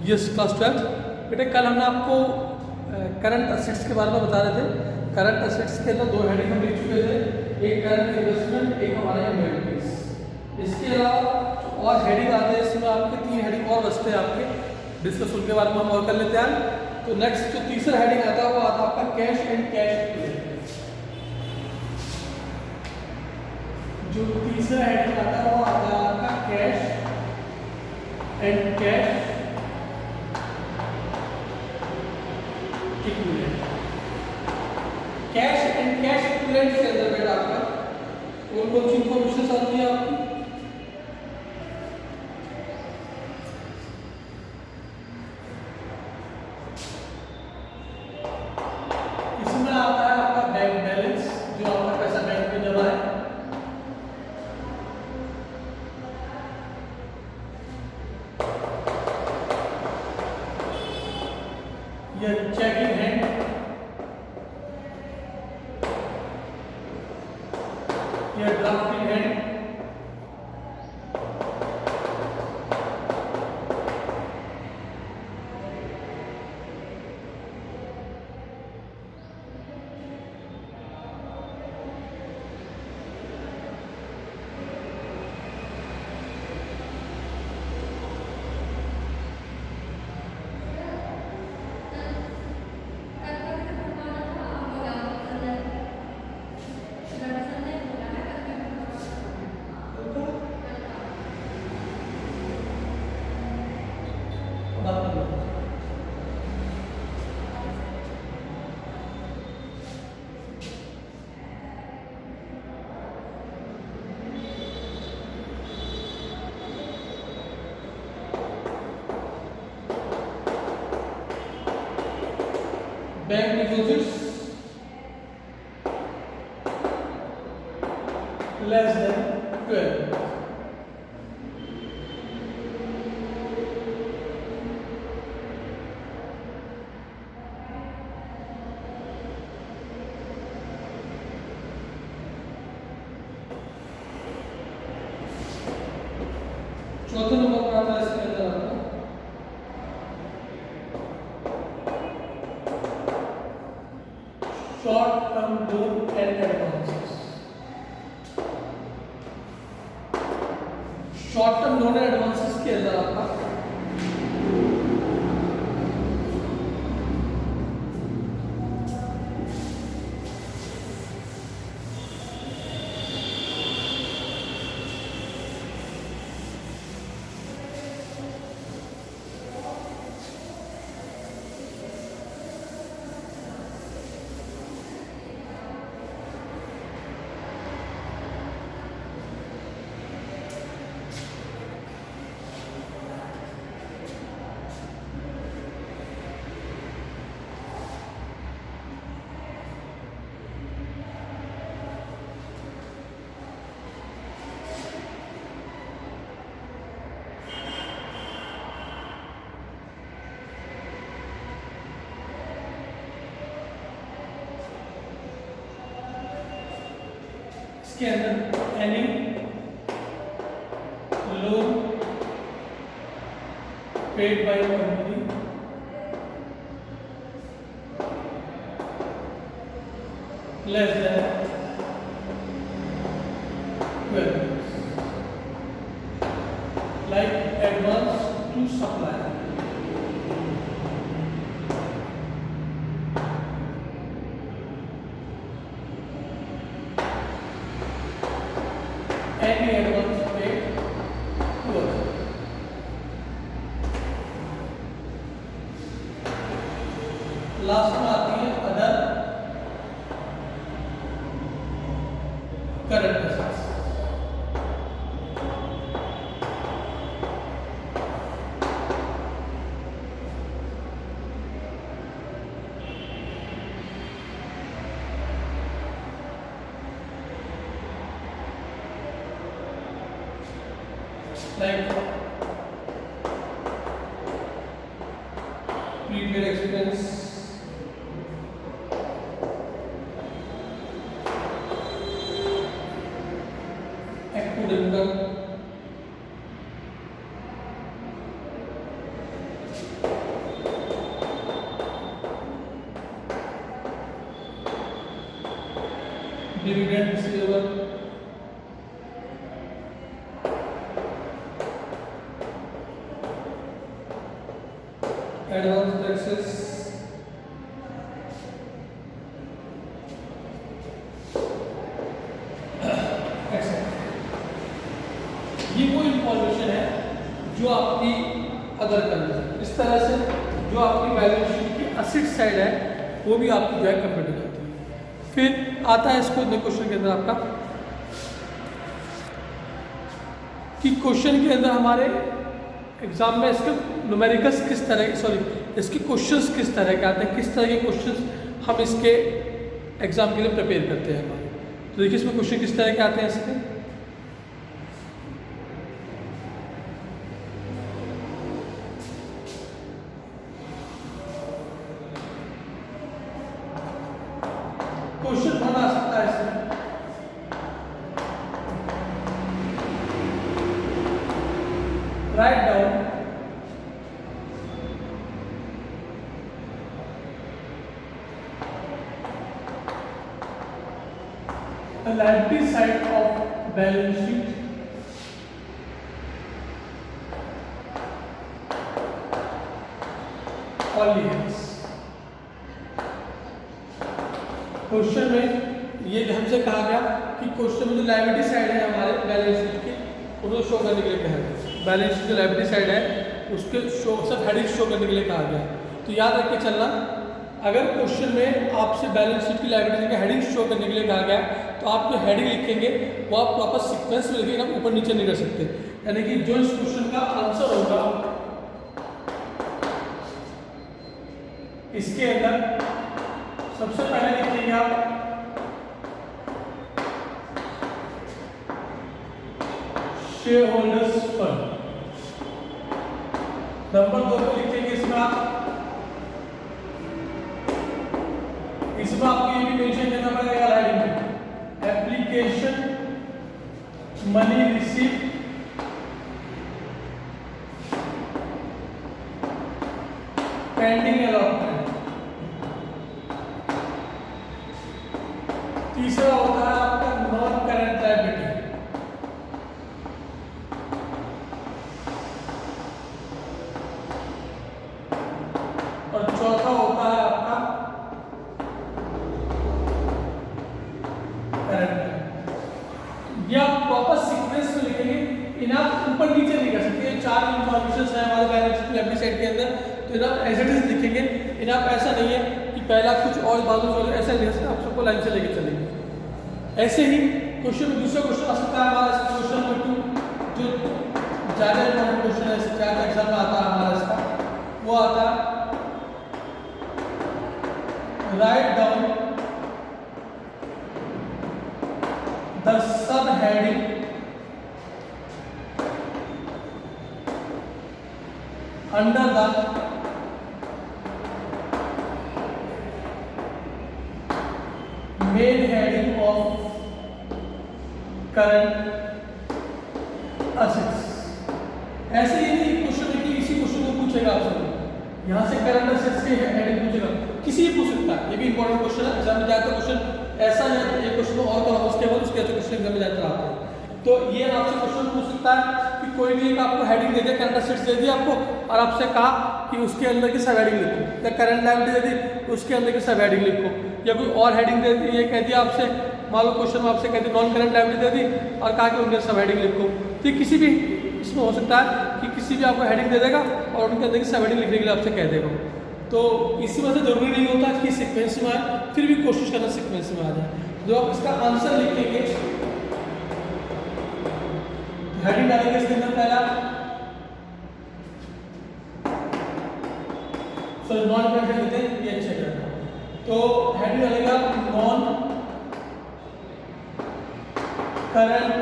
Yes class 12 बेटे, कल हमने आपको करंट असेट्स के बारे में बता रहे थे। करंट असेट्स के अंदर दो हेडिंग हम लिख चुके थे, एक करंट इन्वेस्टमेंट, एक हमारा इन्वेंटरीज। इसके अलावा और हेडिंग आते हैं, इसमें आपके 3 हेडिंग और बचते हैं आपके डिस्कस, उनके बारे में हम और कर लेते हैं। तो नेक्स्ट जो तीसरा हेडिंग आता है वो आता है आपका कैश एंड कैश इक्विवेलेंट। जो तीसरा हेडिंग आता है वो आता है आपका cash and cash equivalent. Cash and cash equivalent के अंदर बेटा आपका कौन कौन सी इंफॉर्मेशन आती है आपकी? इसमें आता है आपका बैंक बैलेंस, जो आपका पैसा बैंक में जमा है। यह चेक इन हैंड, यह draft in hand, bank deposits less than 12। चौथे नंबर पर आता है इसके अंदर आपका short term loan and advances. Short term loan and advances के अंदर आपका इसके अंदर any loan paid by company less than 12, like advance to supplier। Any advance paid to us। Last में आती है other current assets. like prepaid expense, accrued income, dividend receivable, advance taxes, ये वो इंफॉर्मेशन है जो आपकी अदर करंट, इस तरह से जो आपकी बैलेंस शीट की असेट साइड है वो भी आपकी जो है कंप्लीट हो जाती है। फिर आता है इसको क्वेश्चन के अंदर आपका कि क्वेश्चन के अंदर हमारे एग्जाम में इसके न्यूमेरिकल्स किस तरह के, सॉरी इसके क्वेश्चंस किस तरह के आते हैं, किस तरह के क्वेश्चंस हम इसके एग्जाम के लिए प्रिपेयर करते हैं हमारे। तो देखिए इसमें क्वेश्चन किस तरह के आते हैं इसके। क्वेश्चन वन आ सकता है इसमें, write down the liability side of balance sheet only has। Question में ये हमसे कहा गया कि क्वेश्चन में जो लायबिलिटी साइड है हमारे बैलेंस शीट की उनको शो करने के लिए कहा गया, बैलेंस शीट जो लायबिलिटी साइड है उसके शो सब हेडिंग शो करने के लिए कहा गया। तो याद रख के चलना, अगर क्वेश्चन में आपसे बैलेंस शीट की लायबिलिटी का हेडिंग शो करने के लिए कहा गया तो आप जो हेडिंग लिखेंगे वो आप प्रॉपर सीक्वेंस में लिखेंगे, आप ऊपर नीचे नहीं कर सकते। यानी कि जो इस क्वेश्चन का आंसर होगा इसके अंदर सबसे पहले लिखेंगे आप शेयर होल्डर्स फंड, नंबर 2 पे लिखेंगे इसमें आपको ये भी मेंशन करना पड़ेगा राइटिंग में, application money receive pending allotment. तीसरा होता है आपका नॉन करंट लायबिलिटी, और चौथा होता है आपका ये आप प्रॉपर सीक्वेंस में लिखेंगे, इन्हें आप ऊपर नीचे नहीं कर सकते। ये 4 इंफॉर्मेशन है हमारे बैलेंस शीट लायबिलिटी साइड के अंदर, तो इन्हें आप एज इट इज लिखेंगे। इन्हें आप ऐसा नहीं है कि पहला कुछ और बाद में ऐसा नहीं है, आप सबको लाइन से लेके चलेंगे। ऐसे ही क्वेश्चन में दूसरा क्वेश्चन आ सकता है हमारा क्वेश्चन नंबर 2 जो ज़्यादा इंपॉर्टेंट क्वेश्चन है, ज़्यादा एग्जाम में आता है हमारा इसका, वो आता है write down the subheading under the main heading of current assets। ऐसे ही नहीं क्वेश्चन है कि इसी क्वेश्चन को पूछेगा आपसे, यहाँ से करंट असेट्स के हेडिंग पूछेगा, किसी भी पूछ सकता है। ये भी इंपॉर्टेंट क्वेश्चन है, एग्जाम में जाता क्वेश्चन ऐसा है, ये क्वेश्चन और करो उसके बाद उसके क्वेश्चन एग्जाम में जाता आता है। तो ये आपसे क्वेश्चन पूछ सकता है कि कोई भी एक आपको हेडिंग दे दिया, करंट असेट्स दे दिया आपको, और आपसे कहा कि उसके अंदर की सब हेडिंग लिखो, या करंट लायबिलिटी दे दी उसके अंदर की सब हेडिंग लिखो, या कोई और हेडिंग दे दी, ये कह दिया आपसे, मान लो क्वेश्चन में आपसे कहती नॉन करंट लायबिलिटी दे दी और कहा कि उनके सब हेडिंग लिखो। तो किसी भी इसमें हो सकता है कि किसी भी आपको हेडिंग दे देगा और उनके अंदर की सब हेडिंग लिखने के लिए आपसे कह देगा। तो इसी वजह से जरूरी नहीं होता कि सीक्वेंस में आए, फिर भी कोशिश करना सीक्वेंस में आ जाए। जो आप इसका आंसर लिखेंगे हेडिंग डालेंगे इसके अंदर पहला, सॉरी नॉन करंट लिखते हैं, ये अच्छा है। तो हेडिंग डालेगा नॉन करंट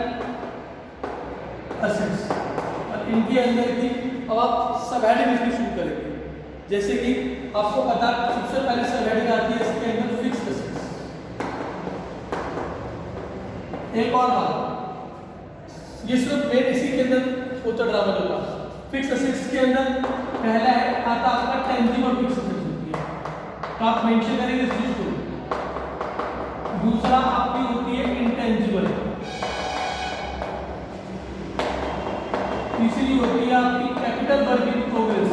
असेट्स, और इनके अंदर की अब आप सब हेडिंग लिखनी शुरू करेंगे। जैसे कि आपको पता सबसे पहले सब हेडिंग आती है इसके अंदर फिक्स्ड असेट्स। एक और बात, ये सिर्फ मेन इसी के अंदर उतर ड्रामा होगा। फिक्स असेट्स के अंदर पहला है आता आपका टेंजिबल फिक्स असेट्स होती है, तो आप मेंशन करेंगे इस चीज को। दूसरा आपकी होती है इंटेंजिबल, तीसरी होती है आपकी कैपिटल वर्क इन प्रोग्रेस,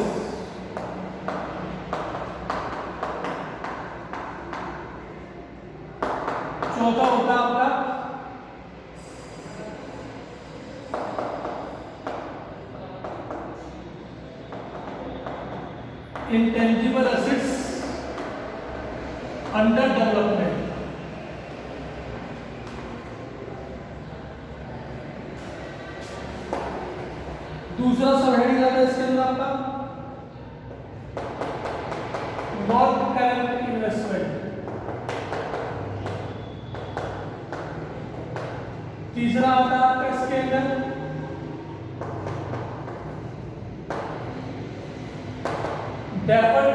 चौथा होता है आपका इंटेंजिबल एसेट्स अंडर डेवलपमेंट। दूसरा सब हेडिंग आता है इसके अंदर आपका नॉन करेंट इन्वेस्टमेंट। तीसरा आता है आपका इसके अंदर डेफर्ड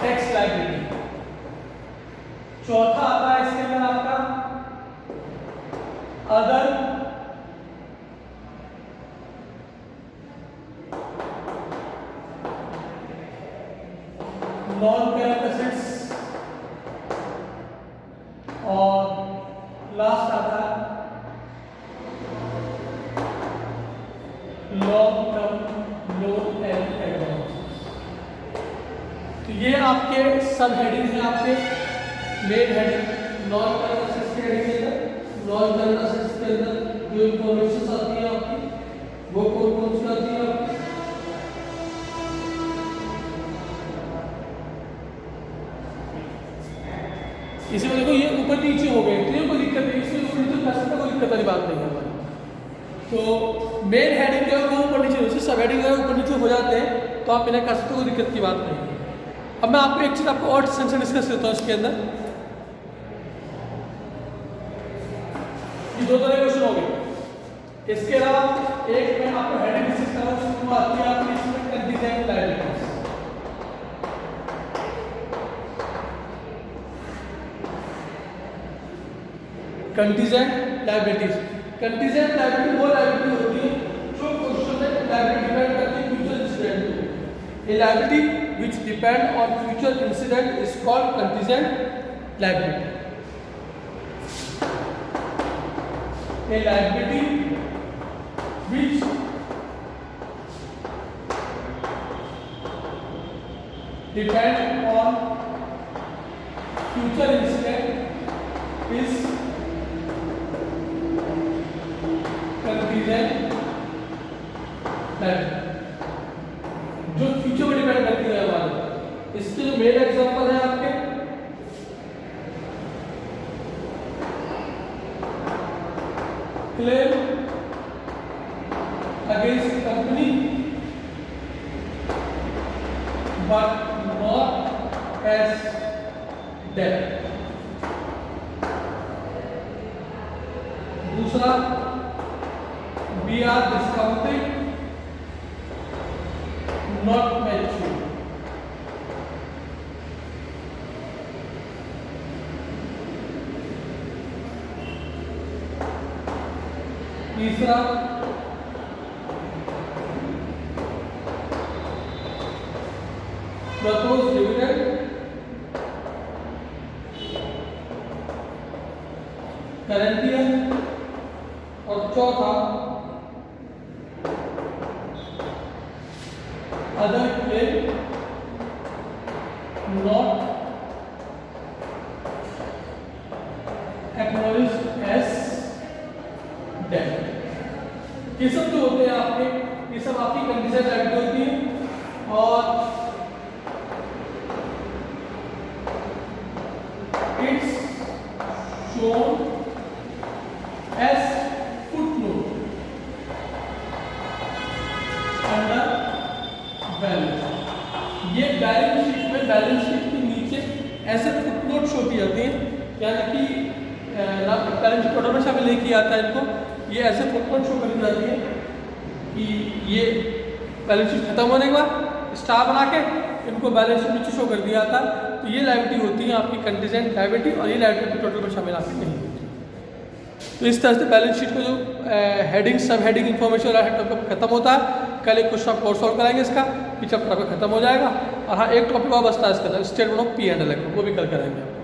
टैक्स लायबिलिटी। चौथा आता है इसके अंदर आपका अदर नॉन करेंट एसेट्स, और लास्ट आता है long term loan and advance. तो ये आपके सब हेडिंग हैं, आपके main heading non current assets के हेडिंग के अंदर। नॉन करंट एसेट्स के अंदर जो इंफॉर्मेशन आती है आपकी वो कौन कौन सी आती है आपकी, इसमें देखो ये ऊपर नीचे हो गए, तो कोई दिक्कत नहीं, इसमें ऊपर नीचे कर सकता, कोई दिक्कत वाली बात नहीं है हमारी। तो मेन हेडिंग जो है वो ऊपर नीचे, जैसे सब हेडिंग है ऊपर नीचे हो जाते हैं तो आप इन्हें कर सकते हो, कोई दिक्कत की बात नहीं है। अब मैं आपको एक चीज़ आपको और सेंशन डिस्कस करता हूँ इसके अंदर। ये दो तरह के क्वेश्चन हो गए, इसके अलावा एक मैं आपको हेडिंग डिस्कस कर रहा हूँ, उसमें आती है आपकी इसमें contingent liabilities. Contingent liabilities, contingent liability वो लायबिलिटी होती है जो क्वेश्चन में लायबिलिटी डिपेंड करती है फ्यूचर इंसिडेंट पे। ए liability which depend on future incident is called contingent liability. A liability which depend on future incident is contingent liability, जो future में डिपेंड करती है हमारे। इसके जो मेन एग्जांपल है आपके claim against company but not as date. दूसरा we are discounted not mature। तीसरा proposed dividend current year, और चौथा other claim not acknowledged as debt। ये सब जो होते हैं आपके, ये सब आपकी कंडीशन लायबिलिटी होती है, और it's shown as footnote under balance. ये बैलेंस शीट में, बैलेंस शीट के नीचे ऐसे फुटनोट शो की जाती हैं, यानी कि बैलेंस शीट ऑर्डर में शामिल नहीं किया जाता है इनको, ये ऐसे फुटनोट शो करी जाती है कि ये बैलेंस शीट खत्म होने के बाद स्टार बना के इनको बैलेंस शीट नीचे शो कर दिया जाता है। तो ये लायबिलिटी होती है आपकी कंटीजेंट लायबिलिटी, और ये लायबिलिटी टोटल में शामिल आपकी नहीं होती। तो इस तरह से बैलेंस शीट का जो हेडिंग सब हेडिंग इन्फॉर्मेशन वाला टॉपिक खत्म होता है। कल एक क्वेश्चन आप और सॉल्व कराएंगे इसका। कि चैप्टर आपका खत्म हो जाएगा। और हाँ, एक टॉपिक और बचता है इसके अंदर, statement of P and L account, वो भी कल करेंगे।